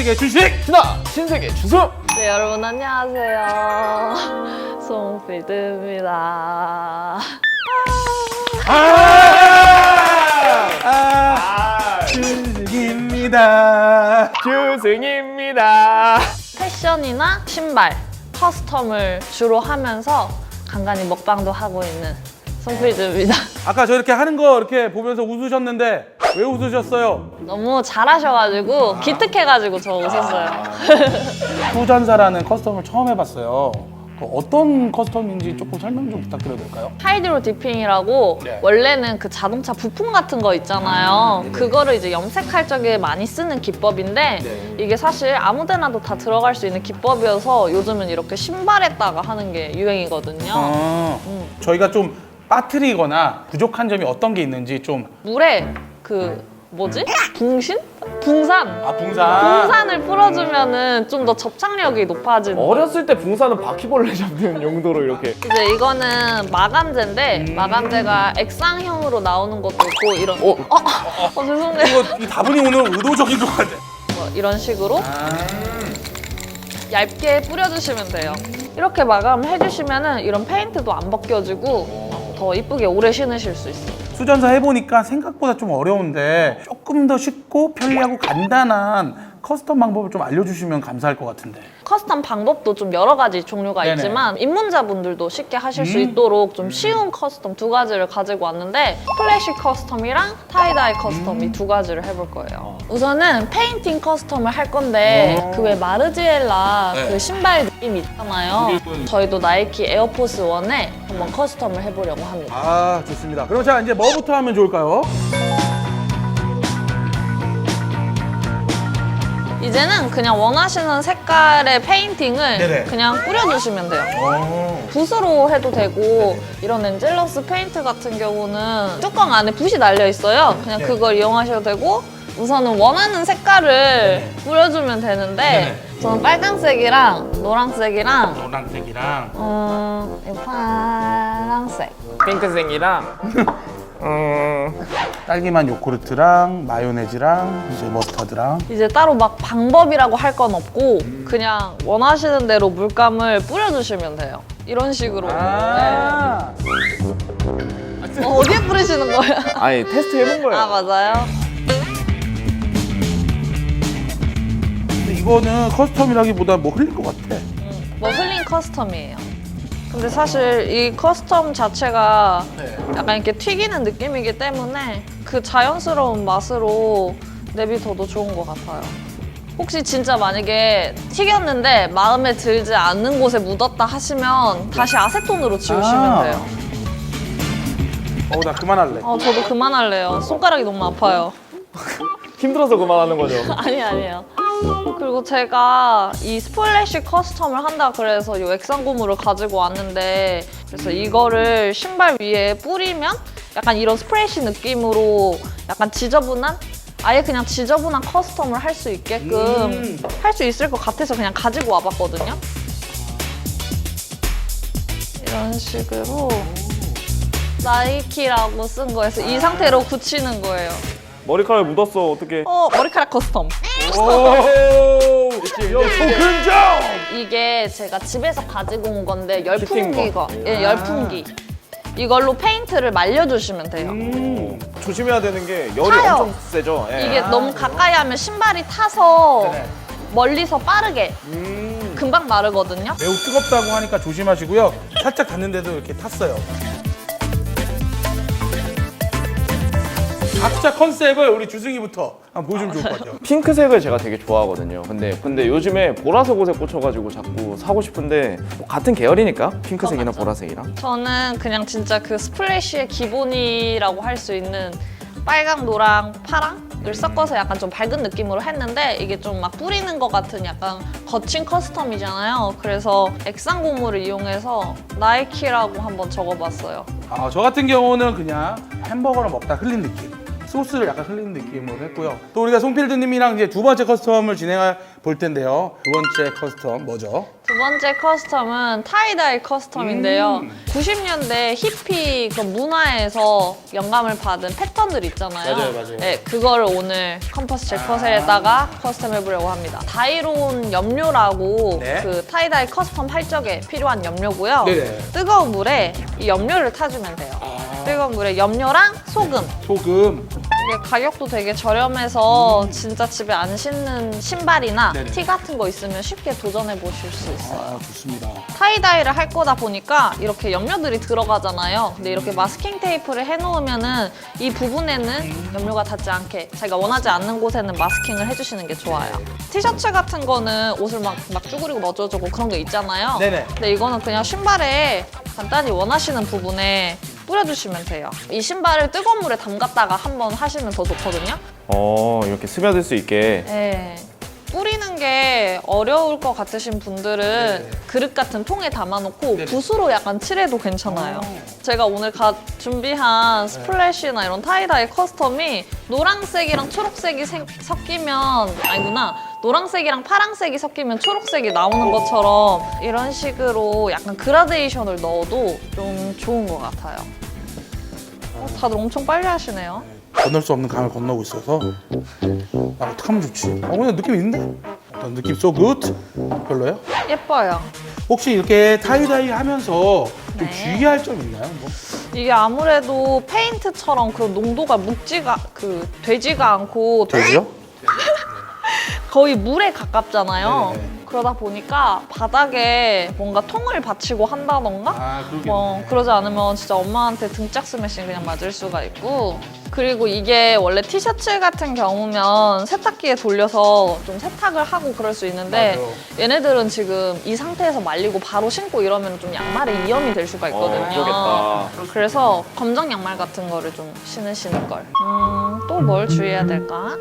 신세계 주식 신화 신세계 주승. 네, 여러분 안녕하세요. 송필드입니다. 주식입니다. 주승입니다. 패션이나 신발, 커스텀을 주로 하면서 간간히 먹방도 하고 있는 송필드입니다. 아까 저 이렇게 하는 거 이렇게 보면서 웃으셨는데 왜 웃으셨어요? 너무 잘하셔가지고 기특해가지고 저 웃었어요. 수전사라는 커스텀을 처음 해봤어요. 어떤 커스텀인지 조금 설명 좀 부탁드려도 될까요? 하이드로 디핑이라고 네. 원래는 그 자동차 부품 같은 거 있잖아요. 그거를 이제 염색할 적에 많이 쓰는 기법인데 네. 이게 사실 아무 데나도 다 들어갈 수 있는 기법이어서 요즘은 이렇게 신발에다가 하는 게 유행이거든요. 저희가 좀 빠뜨리거나 부족한 점이 어떤 게 있는지 좀. 물에 그 뭐지? 붕신? 붕산! 붕산. 붕산을 풀어주면은 좀 더 접착력이 높아지는 거예요. 어렸을 때 붕사는 바퀴벌레 잡는 용도로 이렇게. 이제 이거는 마감재인데 마감재가 액상형으로 나오는 것도 있고 이런 죄송해요. 이거 이 다분히 오늘 의도적인 것 같아. 이런 식으로 얇게 뿌려주시면 돼요. 이렇게 마감해주시면은 이런 페인트도 안 벗겨지고 더 이쁘게 오래 신으실 수 있어요. 수전사 해보니까 생각보다 좀 어려운데 조금 더 쉽고 편리하고 간단한 커스텀 방법을 좀 알려주시면 감사할 것 같은데. 커스텀 방법도 좀 여러 가지 종류가 네네. 있지만 입문자분들도 쉽게 하실 수 있도록 좀 쉬운 커스텀 두 가지를 가지고 왔는데 플래시 커스텀이랑 타이다이 커스텀 이 두 가지를 해볼 거예요. 우선은 페인팅 커스텀을 할 건데 그 외 마르지엘라 네. 그 신발 느낌 있잖아요. 저희도 나이키 에어포스 1에 한번 커스텀을 해보려고 합니다. 아, 좋습니다. 그럼 자, 이제 뭐부터 하면 좋을까요? 이제는 그냥 원하시는 색깔의 페인팅을 네네. 그냥 뿌려주시면 돼요. 붓으로 해도 되고 이런 엔젤러스 페인트 같은 경우는 뚜껑 안에 붓이 달려 있어요. 그냥 네. 그걸 이용하셔도 되고 우선은 원하는 색깔을 뿌려주면 되는데 네네. 저는 빨강색이랑 노란색이랑 노란색이랑 이 파랑색 핑크색이랑 딸기맛 요구르트랑 마요네즈랑 이제 머스타드랑. 이제 따로 막 방법이라고 할 건 없고 그냥 원하시는 대로 물감을 뿌려주시면 돼요. 이런 식으로. 아, 네. 어디에 뿌리시는 거예요? 아니 테스트 해본 거예요. 아 맞아요. 근데 이거는 커스텀이라기보다 뭐 흘릴 것 같아. 뭐 흘린 커스텀이에요. 근데 사실 이 커스텀 자체가 약간 이렇게 튀기는 느낌이기 때문에 그 자연스러운 맛으로 내비둬도 좋은 것 같아요. 혹시 진짜 만약에 튀겼는데 마음에 들지 않는 곳에 묻었다 하시면 다시 아세톤으로 지우시면 돼요. 나 그만할래. 저도 그만할래요. 손가락이 너무 아파요. 힘들어서 그만하는 거죠. 아니에요. 그리고 제가 이 스플래시 커스텀을 한다 그래서 이 액상 고무를 가지고 왔는데 그래서 이거를 신발 위에 뿌리면 약간 이런 스프레시 느낌으로 약간 지저분한 아예 그냥 지저분한 커스텀을 할 수 있게끔 할 수 있을 것 같아서 그냥 가지고 와봤거든요. 이런 식으로 나이키라고 쓴 거에서 이 상태로 굳히는 거예요. 머리카락 묻었어 어떻게? 머리카락 커스텀. 오, 소근정. 이게 제가 집에서 가지고 온 건데 씹힌 열풍기가 열풍기 이걸로 페인트를 말려주시면 돼요. 조심해야 되는 게 열이 타요. 엄청 세죠. 예. 이게 너무 가까이 하면 신발이 타서 네네. 멀리서 빠르게 금방 마르거든요. 매우 뜨겁다고 하니까 조심하시고요. 살짝 닿는데도 이렇게 탔어요. 각자 컨셉을 우리 주승이부터 한번 보여주면 좋을 것 같아요. 핑크색을 제가 되게 좋아하거든요. 근데 요즘에 보라색 옷에 꽂혀가지고 자꾸 사고 싶은데 뭐 같은 계열이니까 핑크색이나 맞죠. 보라색이랑. 저는 그냥 진짜 그 스플래시의 기본이라고 할 수 있는 빨강, 노랑, 파랑을 섞어서 약간 좀 밝은 느낌으로 했는데 이게 좀 막 뿌리는 것 같은 약간 거친 커스텀이잖아요. 그래서 액상 고무를 이용해서 나이키라고 한번 적어봤어요. 저 같은 경우는 그냥 햄버거를 먹다 흘린 느낌. 소스를 약간 흘리는 느낌으로 했고요. 또 우리가 송필드님이랑 이제 두 번째 커스텀을 진행해 볼 텐데요. 두 번째 커스텀 뭐죠? 두 번째 커스텀은 타이다이 커스텀인데요. 90년대 히피 그 문화에서 영감을 받은 패턴들 있잖아요. 맞아요. 네, 그거를 오늘 컴퍼스 제컷에다가 커스텀 해보려고 합니다. 다이로운 염료라고 네. 그 타이다이 커스텀 할 적에 필요한 염료고요. 네네. 뜨거운 물에 이 염료를 타주면 돼요. 뜨거운 물에 염료랑 소금. 소금. 이게 가격도 되게 저렴해서 진짜 집에 안 신는 신발이나 네네. 티 같은 거 있으면 쉽게 도전해 보실 수 있어요. 아, 좋습니다. 타이다이를 할 거다 보니까 이렇게 염료들이 들어가잖아요. 근데 이렇게 마스킹 테이프를 해놓으면은 이 부분에는 염료가 닿지 않게 자기가 원하지 않는 곳에는 마스킹을 해주시는 게 좋아요. 티셔츠 같은 거는 옷을 막 쭈그리고 어쩌고저쩌고 그런 게 있잖아요. 네네. 근데 이거는 그냥 신발에 간단히 원하시는 부분에 뿌려주시면 돼요. 이 신발을 뜨거운 물에 담갔다가 한번 하시면 더 좋거든요. 이렇게 스며들 수 있게. 네. 뿌리는 게 어려울 것 같으신 분들은 그릇 같은 통에 담아놓고 붓으로 약간 칠해도 괜찮아요. 제가 오늘 준비한 스플래시나 이런 타이다이 커스텀이 노란색이랑 초록색이 섞이면 아니구나. 노란색이랑 파란색이 섞이면 초록색이 나오는 것처럼 이런 식으로 약간 그라데이션을 넣어도 좀 좋은 것 같아요. 다들 엄청 빨리 하시네요. 건널 수 없는 강을 건너고 있어서 어떻게 하면 좋지? 근데 느낌 있는데? 어떤 느낌 so good? 별로예요? 예뻐요. 혹시 이렇게 타이다이 하면서 좀 네. 주의할 점 있나요? 뭐? 이게 아무래도 페인트처럼 그런 농도가 되지가 않고 되죠? 거의 물에 가깝잖아요. 네네. 그러다 보니까 바닥에 뭔가 통을 받치고 한다던가 그러겠네. 그러지 않으면 진짜 엄마한테 등짝 스매싱 그냥 맞을 수가 있고 그리고 이게 원래 티셔츠 같은 경우면 세탁기에 돌려서 좀 세탁을 하고 그럴 수 있는데 맞아. 얘네들은 지금 이 상태에서 말리고 바로 신고 이러면 좀 양말에 이염이 될 수가 있거든요. 그러겠다. 그래서 검정 양말 같은 거를 좀 신으시는 걸. 또 뭘 주의해야 될까?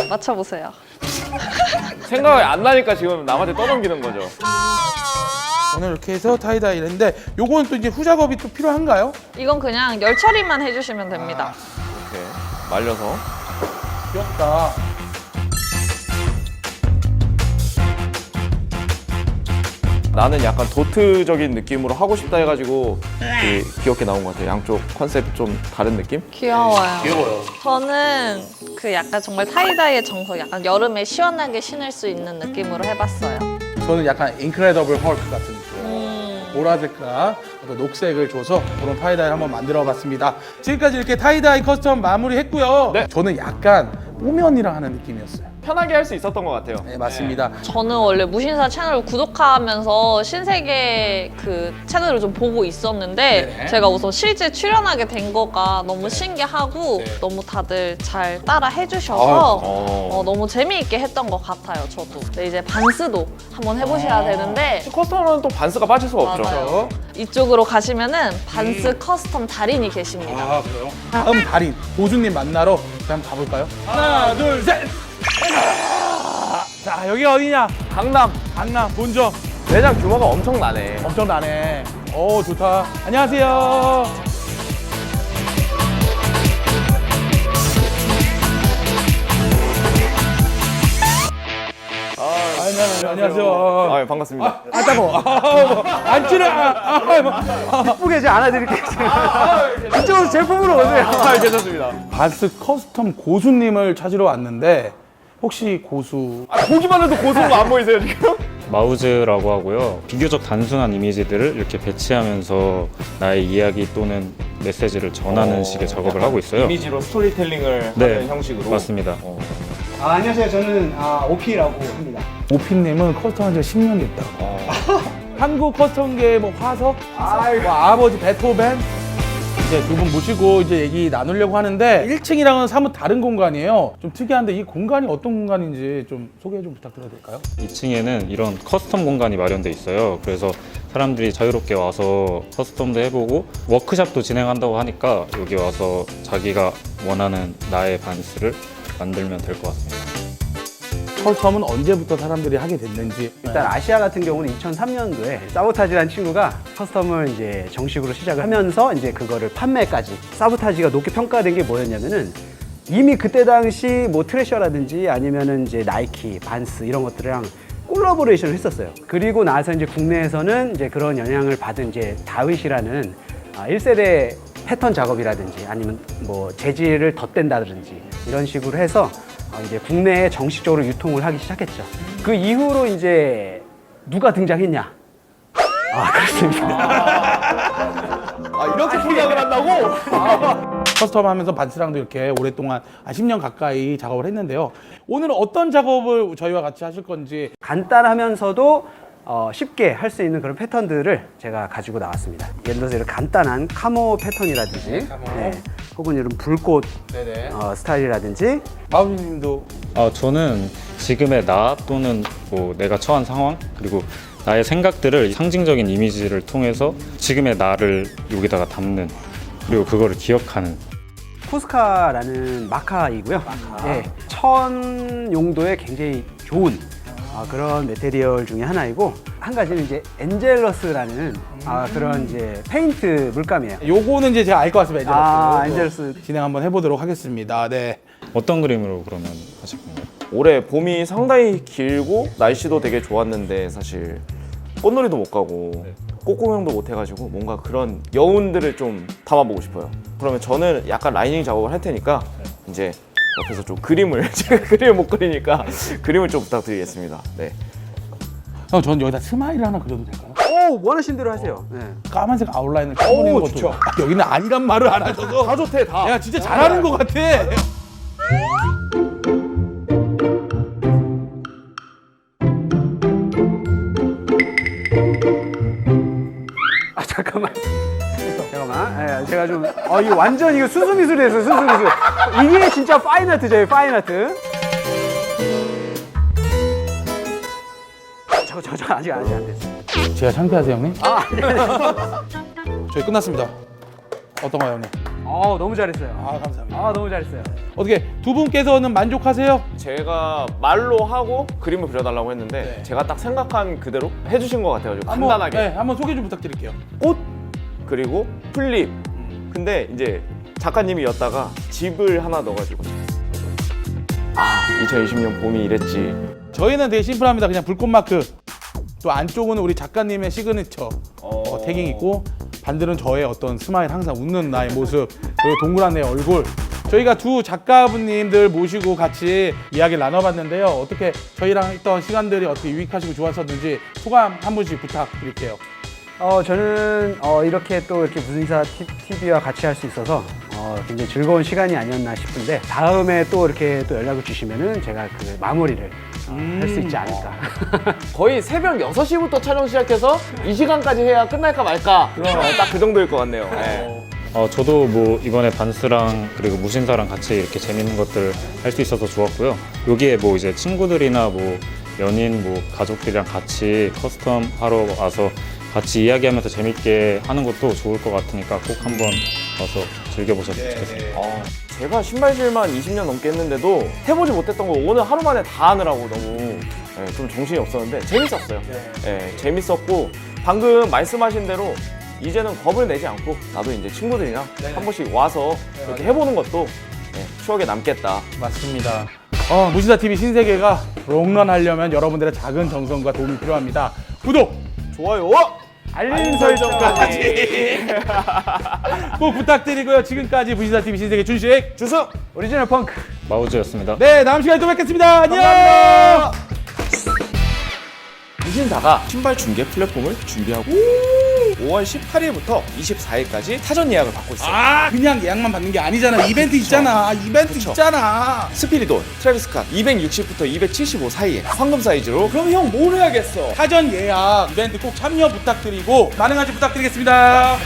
맞춰보세요. 생각이 안 나니까 지금 남한테 떠넘기는 거죠. 오늘 이렇게 해서 타이다이를 했는데 요거는 또 이제 후작업이 또 필요한가요? 이건 그냥 열 처리만 해주시면 됩니다. 이렇게 말려서. 귀엽다. 나는 약간 도트적인 느낌으로 하고 싶다 해가지고 되게 귀엽게 나온 것 같아요. 양쪽 컨셉 좀 다른 느낌? 귀여워요. 귀여워요. 저는 그 약간 정말 타이다이의 정석, 약간 여름에 시원하게 신을 수 있는 느낌으로 해봤어요. 저는 약간 인크레더블 헐크 같은 느낌. 보라색과 어떤 녹색을 줘서 그런 타이다이를 한번 만들어봤습니다. 지금까지 이렇게 타이다이 커스텀 마무리했고요. 네. 저는 약간 오면이랑 하는 느낌이었어요. 편하게 할 수 있었던 것 같아요. 네, 맞습니다. 저는 원래 무신사 채널을 구독하면서 신세계 그 채널을 좀 보고 있었는데 네네. 제가 우선 실제 출연하게 된 거가 너무 신기하고 네. 너무 다들 잘 따라 해주셔서 어. 너무 재미있게 했던 것 같아요, 저도. 네, 이제 반스도 한번 해보셔야 되는데 커스텀은 또 반스가 빠질 수가 없죠. 맞아요. 이쪽으로 가시면은 반스 커스텀 달인이 계십니다. 아, 그래요? 다음 달인 고수님 만나러 한번 가볼까요? 하나, 둘, 셋! 자, 여기가 어디냐? 강남 강남 본점. 매장 규모가 엄청나네. 엄청 나네. 오, 좋다. 안녕하세요. 안녕하세요. 아, 반갑습니다. 따가워. 안 찌르. 이쁘게 이제 안아드릴게요. 이쪽으로 제품으로 오세요. 괜찮습니다. 바스 커스텀 고수님을 찾으러 왔는데 혹시 고수? 보기만 해도 고소가 안 보이세요 지금? 마우즈라고 하고요. 비교적 단순한 이미지들을 이렇게 배치하면서 나의 이야기 또는 메시지를 전하는 식의 작업을 하고 있어요. 이미지로 스토리텔링을 하는 형식으로. 맞습니다. 안녕하세요. 저는 오피라고 합니다. 오피님은 커스텀 한 지 10년 됐다. 한국 커스텀계 뭐 화석, 뭐 아버지 베토벤 이제 두 분 모시고 이제 얘기 나누려고 하는데 1층이랑은 사뭇 다른 공간이에요. 좀 특이한데 이 공간이 어떤 공간인지 좀 소개 좀 부탁드려도 될까요? 2층에는 이런 커스텀 공간이 마련돼 있어요. 그래서 사람들이 자유롭게 와서 커스텀도 해보고 워크샵도 진행한다고 하니까 여기 와서 자기가 원하는 나의 반스를 만들면 될 것 같습니다. 커스텀은 언제부터 사람들이 하게 됐는지. 일단 아시아 같은 경우는 2003년도에 사보타지라는 친구가 커스텀을 이제 정식으로 시작을 하면서 이제 그거를 판매까지. 사보타지가 높게 평가된 게 뭐였냐면은 이미 그때 당시 뭐 트레셔라든지 아니면은 이제 나이키, 반스 이런 것들이랑 콜라보레이션을 했었어요. 그리고 나서 이제 국내에서는 이제 그런 영향을 받은 이제 다윗이라는 1세대 패턴 작업이라든지 아니면 뭐 재질을 덧댄다든지 이런 식으로 해서 이제 국내에 정식적으로 유통을 하기 시작했죠. 그 이후로 이제 누가 등장했냐? 그렇습니다. 이렇게 시작을 한다고? 커스텀 하면서 반스랑도 이렇게 오랫동안 10년 가까이 작업을 했는데요. 오늘은 어떤 작업을 저희와 같이 하실 건지. 간단하면서도 쉽게 할 수 있는 그런 패턴들을 제가 가지고 나왔습니다. 예를 들어서 이런 간단한 카모 패턴이라든지 네, 혹은 이런 불꽃 네네. 스타일이라든지 마우님도 저는 지금의 나 또는 뭐 내가 처한 상황 그리고 나의 생각들을 상징적인 이미지를 통해서 지금의 나를 여기다가 담는 그리고 그거를 기억하는 포스카라는 마카이고요. 네, 천 용도에 굉장히 좋은 그런 메테리얼 중에 하나이고 한 가지는 이제 엔젤러스라는 그런 이제 페인트 물감이에요. 요거는 이제 제가 알 것 같습니다. 엔젤러스 진행 한번 해보도록 하겠습니다. 네. 어떤 그림으로 그러면 하실 건가요? 올해 봄이 상당히 길고 날씨도 되게 좋았는데 사실 꽃놀이도 못 가고 꽃구경도 못 해가지고 뭔가 그런 여운들을 좀 담아보고 싶어요. 그러면 저는 약간 라이닝 작업을 할 테니까 이제 옆에서 좀 그림을 제가 그림을 못 그리니까 그림을 좀 부탁드리겠습니다. 네. 형, 저는 여기다 스마일 하나 그려도 될까요? 원하신 대로 하세요. 네. 까만색 아웃라인을 쳐버리는 것도 좋죠. 여기는 아니란 말을 안 하셔서 다 좋대 다. 내가 진짜 잘하는 것 같아. 잠깐만. 제가 좀 이거 완전 이거 순수 미술이었어요. 순수 미술. 이게 진짜 파인 아트죠, 파인 아트. 저 아직 안 됐어요. 제가 창피하세요, 형님? 네. 저희 끝났습니다. 어떤가요, 형님? 너무 잘했어요. 감사합니다. 너무 잘했어요. 어떻게 두 분께서는 만족하세요? 제가 말로 하고 그림을 그려달라고 했는데 제가 딱 생각한 그대로 해주신 것 같아가지고 간단하게 네, 한번 소개 좀 부탁드릴게요. 꽃 그리고 플립. 근데 이제 작가님이 였다가 집을 하나 넣어가지고 2020년 봄이 이랬지. 저희는 되게 심플합니다. 그냥 불꽃 마크. 또 안쪽은 우리 작가님의 시그니처 태깅 있고 반대는 저의 어떤 스마일, 항상 웃는 나의 모습, 그리고 동그란 내 얼굴. 저희가 두 작가분님들 모시고 같이 이야기를 나눠봤는데요. 어떻게 저희랑 했던 시간들이 어떻게 유익하시고 좋았었는지 소감 한 분씩 부탁드릴게요. 저는 이렇게 또 이렇게 무신사 TV와 같이 할 수 있어서 굉장히 즐거운 시간이 아니었나 싶은데 다음에 또 이렇게 또 연락을 주시면은 제가 그 마무리를 할 수 있지 않을까. 거의 새벽 6시부터 촬영 시작해서 이 시간까지 해야 끝날까 말까. 딱 그 정도일 것 같네요. 네. 저도 뭐 이번에 반스랑 그리고 무신사랑 같이 이렇게 재밌는 것들 할 수 있어서 좋았고요. 여기에 뭐 이제 친구들이나 뭐 연인, 뭐 가족들이랑 같이 커스텀 하러 와서 같이 이야기하면서 재밌게 하는 것도 좋을 것 같으니까 꼭 한번 와서 즐겨보셨으면 좋겠습니다. 제가 신발실만 20년 넘게 했는데도 해보지 못했던 거 오늘 하루 만에 다 하느라고 너무 좀 정신이 없었는데 재밌었어요. 재밌었고 방금 말씀하신 대로 이제는 겁을 내지 않고 나도 이제 친구들이랑 한 번씩 와서 이렇게 해보는 것도 추억에 남겠다. 맞습니다. 무신사 TV 신세계가 롱런 하려면 여러분들의 작은 정성과 도움이 필요합니다. 구독, 좋아요. 알림 설정까지 꼭 부탁드리고요. 지금까지 무신사 TV 신세계 준식, 주승 오리지널 펑크. 마우즈였습니다. 네, 다음 시간에 또 뵙겠습니다. 안녕. 무신사가 신발 중개 플랫폼을 준비하고 5월 18일부터 24일까지 사전 예약을 받고 있어요. 그냥 예약만 받는 게 아니잖아. 이벤트 있잖아. 이벤트 있잖아. 스피리돈, 트래비스 캇 260부터 275 사이에 황금 사이즈로. 그럼 형 뭘 해야겠어? 사전 예약 이벤트 꼭 참여 부탁드리고 많은 관심 부탁드리겠습니다.